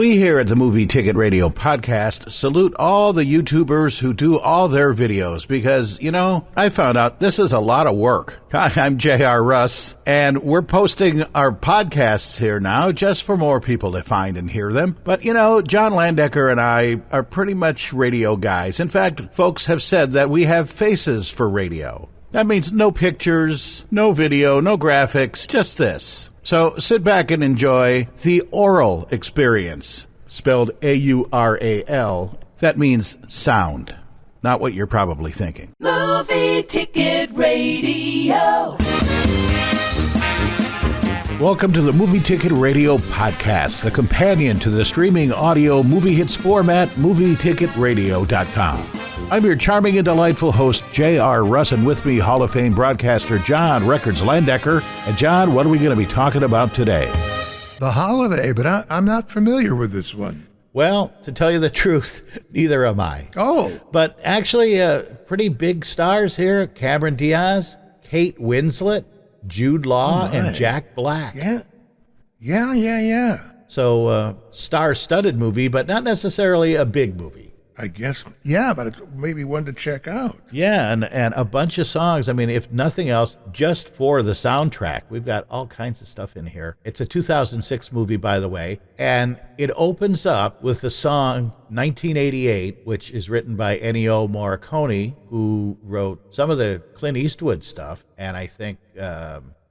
We here at the Movie Ticket Radio podcast salute all the YouTubers who do all their videos because, you know, I found out this is a lot of work. Hi, I'm J.R. Russ, and we're posting our podcasts here now just for more people to find and hear them. But, you know, John Landecker and I are pretty much radio guys. In fact, folks have said that we have faces for radio. That means no pictures, no video, no graphics, just this. So sit back and enjoy the oral experience, spelled A-U-R-A-L. That means sound, not what you're probably thinking. Movie Ticket Radio. Welcome to the Movie Ticket Radio podcast, the companion to the streaming audio movie hits format, movieticket.radio.com. I'm your charming and delightful host, J.R. Russ, and with me, Hall of Fame broadcaster John Records Landecker. And John, what are we going to be talking about today? The Holiday, but I'm not familiar with this one. Well, to tell you the truth, neither am I. Oh. But actually, pretty big stars here. Cameron Diaz, Kate Winslet, Jude Law, and Jack Black. Yeah. So, star-studded movie, but not necessarily a big movie. I guess, yeah, but it's maybe one to check out. Yeah, and a bunch of songs. I mean, if nothing else, just for the soundtrack. We've got all kinds of stuff in here. It's a 2006 movie, by the way, and it opens up with the song 1988, which is written by Ennio Morricone, who wrote some of the Clint Eastwood stuff, and I think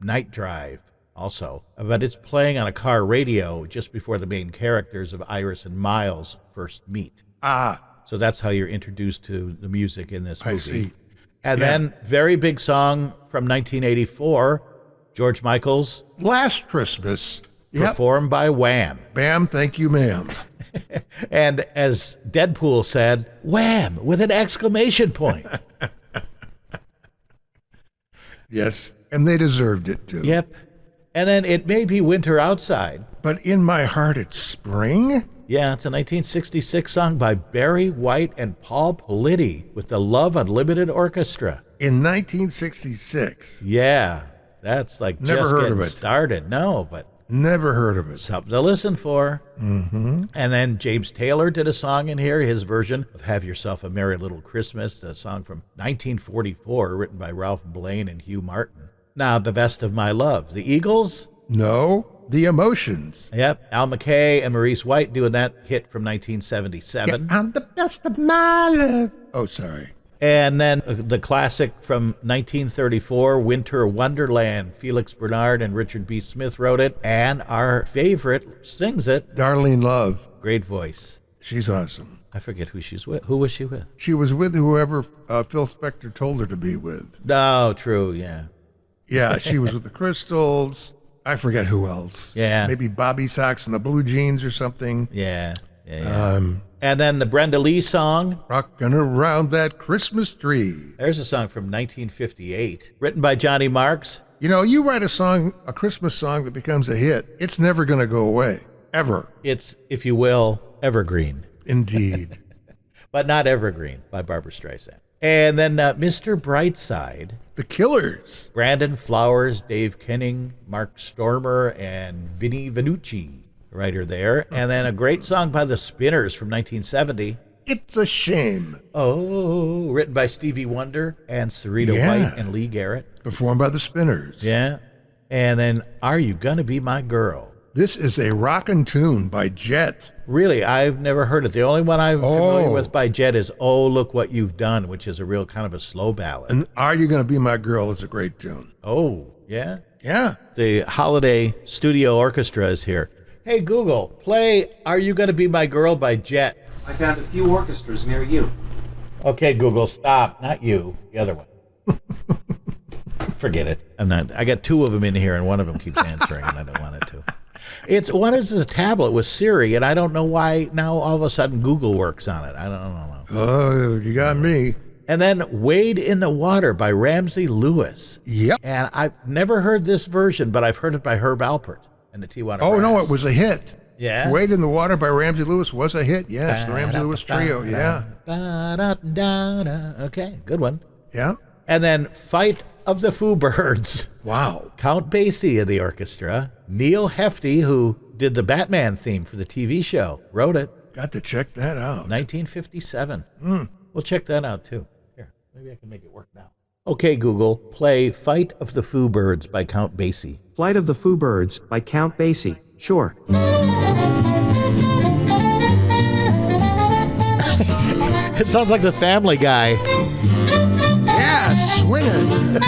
Night Drive also. But it's playing on a car radio just before the main characters of Iris and Miles first meet. So that's how you're introduced to the music in this movie. I see. And then, very big song from 1984, George Michael's Last Christmas. Performed by Wham. Bam, thank you, ma'am. And as Deadpool said, Wham, with an exclamation point. Yes, and they deserved it, too. Yep. And then It May Be Winter Outside. But in my heart, it's spring? Yeah, it's a 1966 song by Barry White and Paul Politti with the Love Unlimited Orchestra. In 1966? Yeah, that's like Never just heard getting of it. started. No, but Never heard of it. something to listen for. Mm-hmm. And then James Taylor did a song in here, his version of Have Yourself a Merry Little Christmas, a song from 1944 written by Ralph Blaine and Hugh Martin. Now, The Best of My Love. The Eagles? No, The Emotions. Yep, Al McKay and Maurice White doing that hit from 1977. Yeah, I'm the best of my love. Oh, sorry. And then the classic from 1934, Winter Wonderland. Felix Bernard and Richard B. Smith wrote it, and our favorite sings it. Darlene Love. Great voice. She's awesome. I forget who she's with. Who was she with? She was with whoever Phil Spector told her to be with. Oh, true, yeah. Yeah, she was with the Crystals. I forget who else. Yeah. Maybe Bobby Sox and the Blue Jeans or something. Yeah. And then the Brenda Lee song. Rockin' around that Christmas tree. There's a song from 1958, written by Johnny Marks. You know, you write a song, a Christmas song that becomes a hit, it's never going to go away. Ever. It's, if you will, evergreen. Indeed. But not Evergreen by Barbra Streisand. And then Mr. Brightside. The Killers. Brandon Flowers, Dave Kenning, Mark Stormer, and Vinnie Venucci, writer there. And then a great song by the Spinners from 1970. It's a Shame. Oh, written by Stevie Wonder and Sarita White and Lee Garrett. Performed by the Spinners. Yeah. And then Are You Gonna Be My Girl? This is a rockin' tune by Jet. Really, I've never heard it. The only one I'm familiar with by Jet is Oh, Look What You've Done, which is a real kind of a slow ballad. And Are You Gonna Be My Girl is a great tune. Oh, yeah? Yeah. The Holiday Studio Orchestra is here. Hey, Google, play Are You Gonna Be My Girl by Jet. I found a few orchestras near you. Okay, Google, stop. Not you. The other one. Forget it. I got two of them in here, and one of them keeps answering, and I don't want it to. One is a tablet with Siri, and I don't know why now all of a sudden Google works on it. I don't know. Oh, you got me. And then Wade in the Water by Ramsey Lewis. Yep. And I've never heard this version, but I've heard it by Herb Alpert and the Tijuana Oh, Brass. no, it was a hit. Yeah? Wade in the Water by Ramsey Lewis was a hit. Yes, the Ramsey Lewis Trio. Yeah. Okay, good one. Yeah. And then Fight of the Foo Birds. Wow. Count Basie in the orchestra. Neil Hefti, who did the Batman theme for the TV show, wrote it, Got to check that out. 1957. We'll check that out, too. Here, maybe I can make it work now. Okay, Google, play Fight of the Foo Birds by Count Basie. Flight of the Foo Birds by Count Basie. Sure. It sounds like the Family Guy. Yeah, swinging.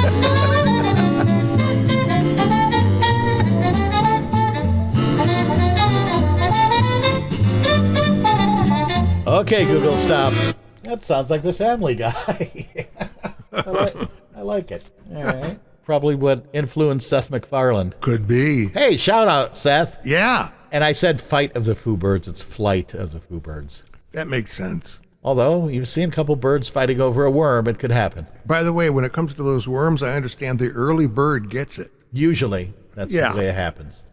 Okay, Google, stop. That sounds like the Family Guy. I like it. All right. Probably what influenced Seth MacFarlane. Could be. Hey, shout out, Seth. Yeah, And I said Fight of the Foo Birds. It's Flight of the Foo Birds. that makes sense. Although you've seen a couple birds fighting over a worm, it could happen. By the way, when it comes to those worms, I understand the early bird gets it. Usually, that's Yeah. the way it happens.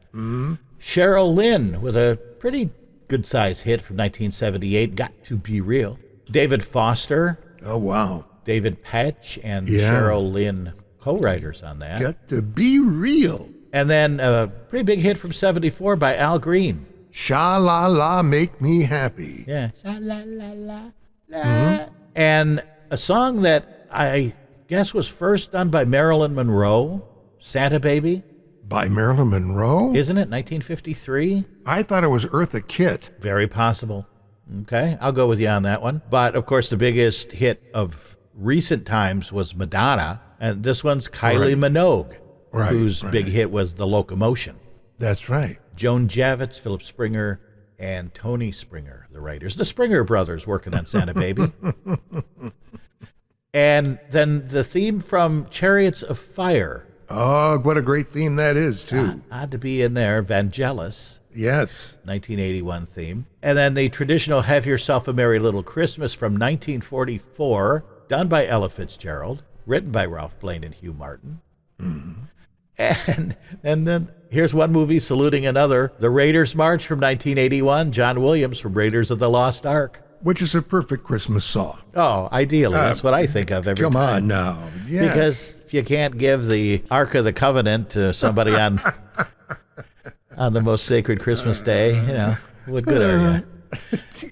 Cheryl Lynn with a pretty good-sized hit from 1978, Got to Be Real. David Foster, Oh, wow. David Patch, and Yeah. Cheryl Lynn co-writers on that. Got to be real. And then a pretty big hit from 74 by Al Green. Sha-la-la, make me happy. Yeah. And a song that I guess was first done by Marilyn Monroe, Santa Baby, By Marilyn Monroe? isn't it? 1953? I thought it was Eartha Kitt. Very possible. Okay, I'll go with you on that one. But of course, the biggest hit of recent times was Madonna, and this one's Kylie Minogue, Right, whose right. big hit was The Locomotion. That's right. Joan Javits, Philip Springer, and Tony Springer, the writers. The Springer brothers working on Santa Baby. And then the theme from Chariots of Fire. Oh, what a great theme that is, too. Odd to be in there. Vangelis, Yes. 1981 theme. And then the traditional Have Yourself a Merry Little Christmas from 1944, done by Ella Fitzgerald, written by Ralph Blaine and Hugh Martin. And then here's one movie saluting another, The Raiders March from 1981, John Williams from Raiders of the Lost Ark. Which is a perfect Christmas song. Oh, ideally, that's what I think of every Come time. on now. Yes. Because if you can't give the Ark of the Covenant to somebody on the most sacred Christmas day, you know, what good are you?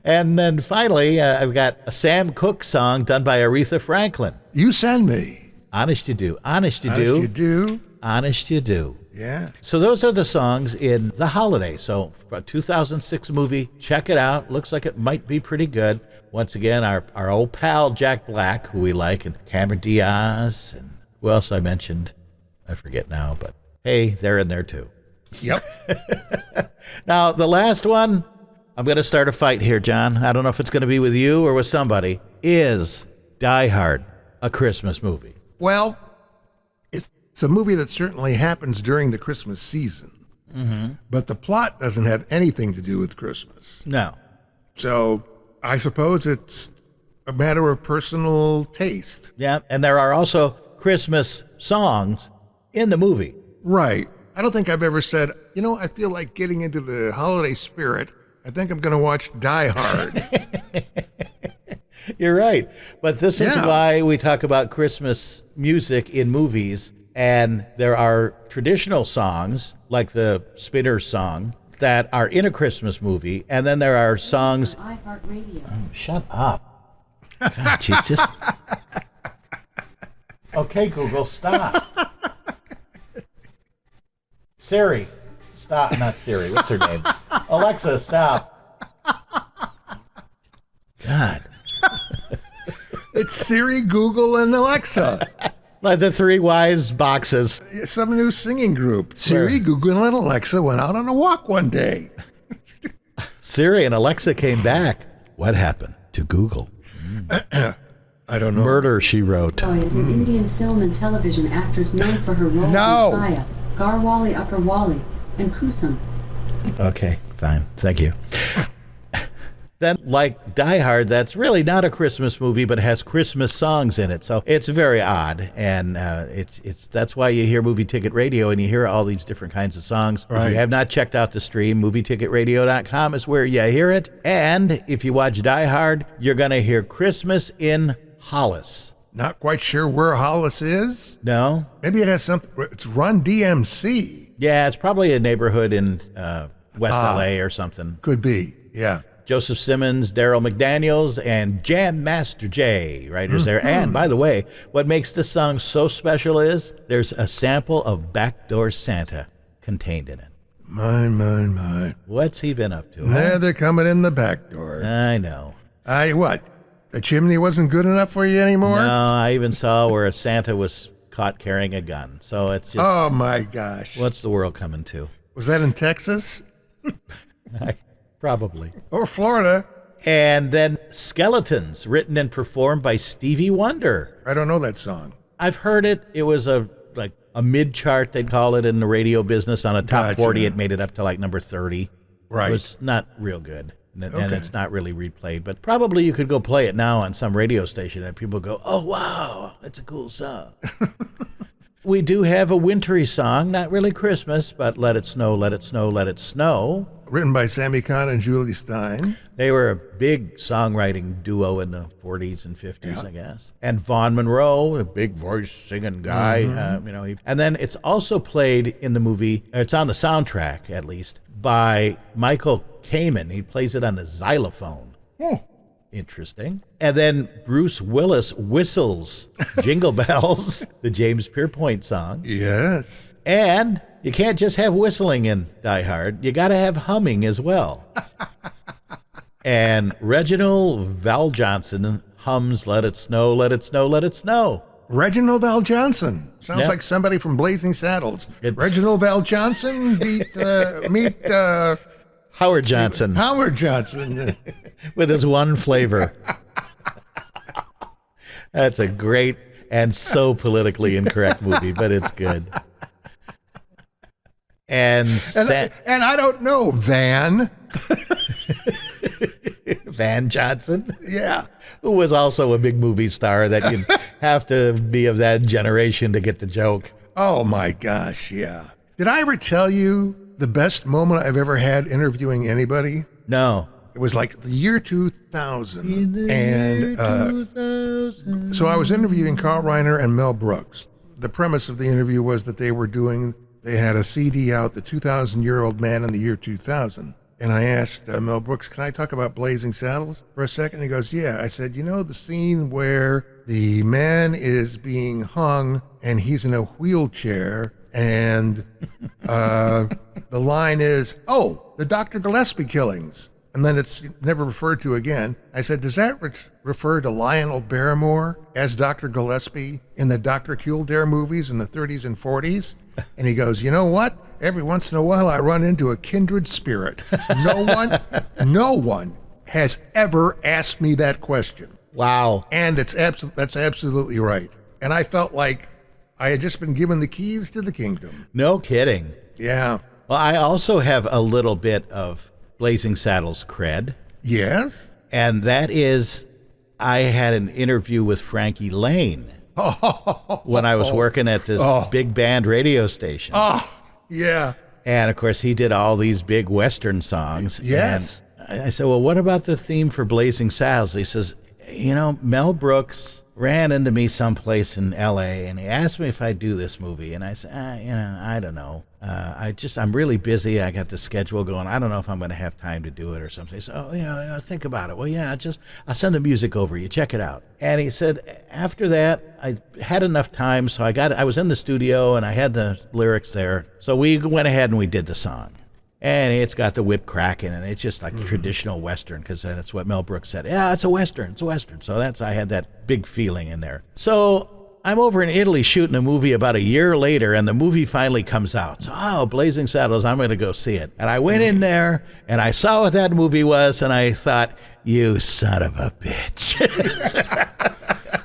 And then finally, I've got a Sam Cooke song done by Aretha Franklin. You send me. Honest you do. Honest you Honest do. you do. Honest you do. Yeah. So those are the songs in The Holiday. So for a 2006 movie, check it out. Looks like it might be pretty good. Once again, our old pal Jack Black, who we like, and Cameron Diaz, and who else I mentioned? I forget now, but hey, they're in there too. Yep. Now, the last one, I'm going to start a fight here, John. I don't know if it's going to be with you or with somebody. Is Die Hard a Christmas movie? Well, it's a movie that certainly happens during the Christmas season. But the plot doesn't have anything to do with Christmas. No. So I suppose it's a matter of personal taste. Yeah, and there are also Christmas songs in the movie. Right. I don't think I've ever said, you know, I feel like getting into the holiday spirit. I think I'm going to watch Die Hard. You're right. But this is Yeah. why we talk about Christmas music in movies. And there are traditional songs, like the Spinner song, that are in a Christmas movie. And then there are songs. iHeartRadio. Shut up. God, she's just. Okay, Google, stop. Siri, stop. Not Siri. What's her name? Alexa, stop. God. It's Siri, Google, and Alexa. Like the three wise boxes. Some new singing group. Siri, Google, and Alexa went out on a walk one day. Siri and Alexa came back. What happened to Google? I don't know. Murder, she wrote. Roy is an Indian film and television actress known for her roles No. in Saya, Garwali Upper Wali, and Kusum. Okay, fine. Thank you. Then, like Die Hard, that's really not a Christmas movie, but it has Christmas songs in it. So it's very odd, and it's that's why you hear Movie Ticket Radio and you hear all these different kinds of songs. If Right. you have not checked out the stream, movieticket.radio.com is where you hear it. And if you watch Die Hard, you're going to hear Christmas in Hollis. Not quite sure where Hollis is. No? Maybe it has something. It's Run DMC. Yeah, it's probably a neighborhood in West LA or something. Could be, yeah. Joseph Simmons, Daryl McDaniels, and Jam Master Jay, writers there. And by the way, what makes this song so special is there's a sample of Backdoor Santa contained in it. My. What's he been up to? Now they're coming in the back door. I know. What? The chimney wasn't good enough for you anymore? No, I even saw where a Santa was caught carrying a gun. So it's just, oh my gosh. what's the world coming to? Was that in Texas? Probably. Or Florida? And then Skeletons, written and performed by Stevie Wonder. I don't know that song. I've heard it. It was a mid-chart, they'd call it in the radio business. On a top 40, it made it up to like number 30. Right. It was not real good. And it's not really replayed. But probably you could go play it now on some radio station and people go, oh, wow, that's a cool song. We do have a wintry song, not really Christmas, but Let It Snow, Let It Snow, Let It Snow. Written by Sammy Kahn and Julie Stein. They were a big songwriting duo in the 40s and 50s, I guess. And Vaughn Monroe, a big voice singing guy, and then it's also played in the movie, or it's on the soundtrack at least, by Michael Kamen. He plays it on the xylophone. Interesting. And then Bruce Willis whistles Jingle Bells, the James Pierpoint song. Yes. And you can't just have whistling in Die Hard. You got to have humming as well. And Reginald Val Johnson hums Let It Snow, Let It Snow, Let It Snow. Reginald Val Johnson. Sounds like somebody from Blazing Saddles. Reginald Val Johnson meet Howard Johnson. Howard Johnson. With his one flavor. That's a great and so politically incorrect movie, but it's good. And I don't know, Van Johnson. Yeah. Who was also a big movie star that you have to be of that generation to get the joke. Oh my gosh, yeah. Did I ever tell you the best moment I've ever had interviewing anybody? No. It was like the year 2000. And 2000. So I was interviewing Carl Reiner and Mel Brooks. The premise of the interview was that they had a CD out, The 2,000-Year-Old Man in the Year 2000. And I asked Mel Brooks, can I talk about Blazing Saddles for a second? He goes, yeah. I said, the scene where the man is being hung and he's in a wheelchair and the line is, oh, the Dr. Gillespie killings. And then it's never referred to again. I said, does that refer to Lionel Barrymore as Dr. Gillespie in the Dr. Kildare movies in the 30s and 40s? And he goes, you know what? Every once in a while I run into a kindred spirit. No one has ever asked me that question. Wow. And that's absolutely right. And I felt like I had just been given the keys to the kingdom. No kidding. Yeah. Well, I also have a little bit of Blazing Saddles cred. Yes? And that is, I had an interview with Frankie Lane when I was working at this big band radio station. Oh, yeah. And, of course, he did all these big Western songs. Yes. And I said, well, what about the theme for Blazing Saddles? He says, Mel Brooks ran into me someplace in L.A. and he asked me if I'd do this movie. And I said, I don't know. I'm really busy. I got the schedule going. I don't know if I'm going to have time to do it or something. He said, think about it. Well, yeah, I'll send the music over. You check it out. And he said, after that, I had enough time. So I was in the studio and I had the lyrics there. So we went ahead and we did the song. And it's got the whip cracking, and it's just like traditional Western, because that's what Mel Brooks said. Yeah, it's a Western. So I had that big feeling in there. So I'm over in Italy shooting a movie about a year later, and the movie finally comes out. So, Blazing Saddles, I'm going to go see it. And I went in there, and I saw what that movie was, and I thought, you son of a bitch.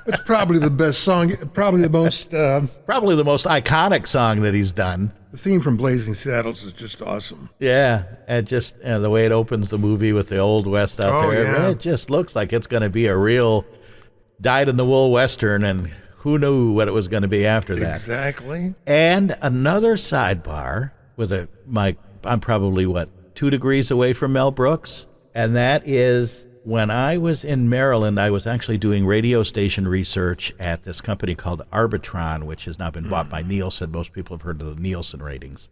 It's probably the best song, probably the most iconic song that he's done. The theme from Blazing Saddles is just awesome. Yeah, and just the way it opens the movie with the Old West out there. Yeah. It just looks like it's going to be a real dyed-in-the-wool Western, and who knew what it was going to be after that. Exactly. And another sidebar with I'm probably, 2 degrees away from Mel Brooks, and that is when I was in Maryland, I was actually doing radio station research at this company called Arbitron, which has now been bought by Nielsen. Most people have heard of the Nielsen ratings.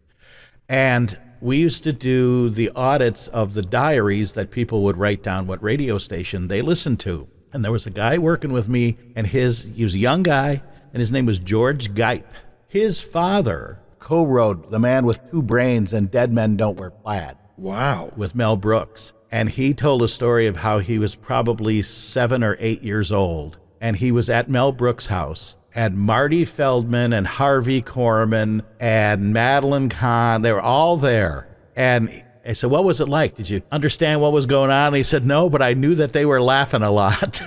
And we used to do the audits of the diaries that people would write down what radio station they listened to. And there was a guy working with me, and he was a young guy, and his name was George Gipe. His father co-wrote The Man with Two Brains and Dead Men Don't Wear Plaid. Wow. With Mel Brooks. And he told a story of how he was probably 7 or 8 years old, and he was at Mel Brooks' house, and Marty Feldman and Harvey Korman and Madeline Kahn, they were all there. And I said, what was it like? Did you understand what was going on? And he said, no, but I knew that they were laughing a lot.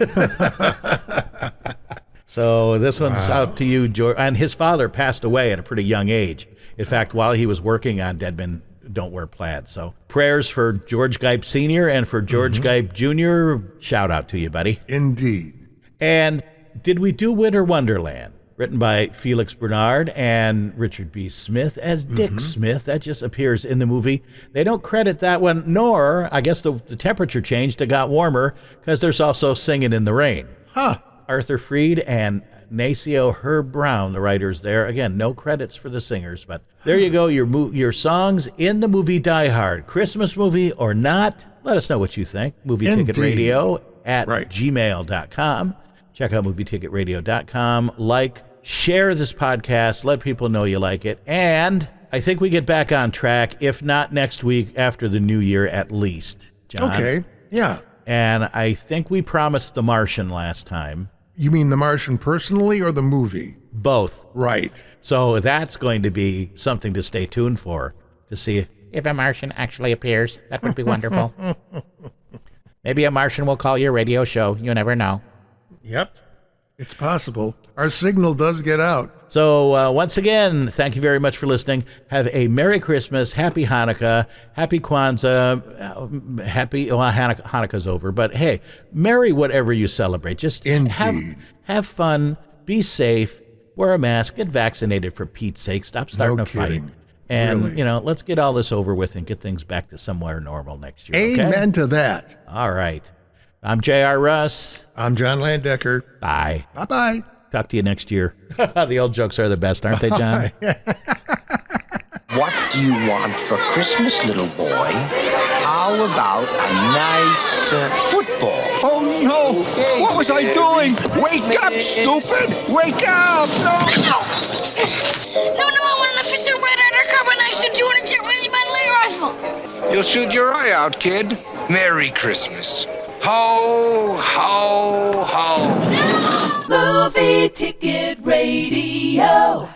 So this one's out to you, George. And his father passed away at a pretty young age. In fact, while he was working on Dead Men Don't Wear Plaid. So prayers for George Gipe Sr. and for George Gipe Jr. Shout out to you, buddy. Indeed. And did we do Winter Wonderland? Written by Felix Bernard and Richard B. Smith as Dick Smith. That just appears in the movie. They don't credit that one, nor, I guess the temperature changed. It got warmer because there's also Singing in the Rain. Huh. Arthur Freed and Nacio Herb Brown, the writers there. Again, no credits for the singers, but there you go, your songs in the movie Die Hard. Christmas movie or not, let us know what you think. MovieTicketRadio at gmail.com. Check out MovieTicketRadio.com. Like, share this podcast, let people know you like it, and I think we get back on track, if not next week, after the new year at least, John. Okay, yeah. And I think we promised The Martian last time. You mean The Martian personally or the movie? Both. Right. So that's going to be something to stay tuned for, to see if a Martian actually appears. That would be wonderful. Maybe a Martian will call your radio show. You never know. Yep. It's possible. Our signal does get out. So once again, thank you very much for listening. Have a Merry Christmas, Happy Hanukkah, Happy Kwanzaa, Hanukkah's over, but hey, Merry whatever you celebrate. Just have fun, be safe, wear a mask, get vaccinated for Pete's sake, stop starting a fight. And, really? Let's get all this over with and get things back to somewhere normal next year. Amen to that. All right. I'm J.R. Russ. I'm John Landecker. Bye. Bye-bye. Talk to you next year. The old jokes are the best, aren't they, John? What do you want for Christmas, little boy? How about a nice football? Oh, no. Okay. What was I doing? Wake up, stupid. Wake up. No. No, I want an officer red undercover knife to 200 millimeter rifle. You'll shoot your eye out, kid. Merry Christmas. Ho, ho, ho. Movie Ticket Radio.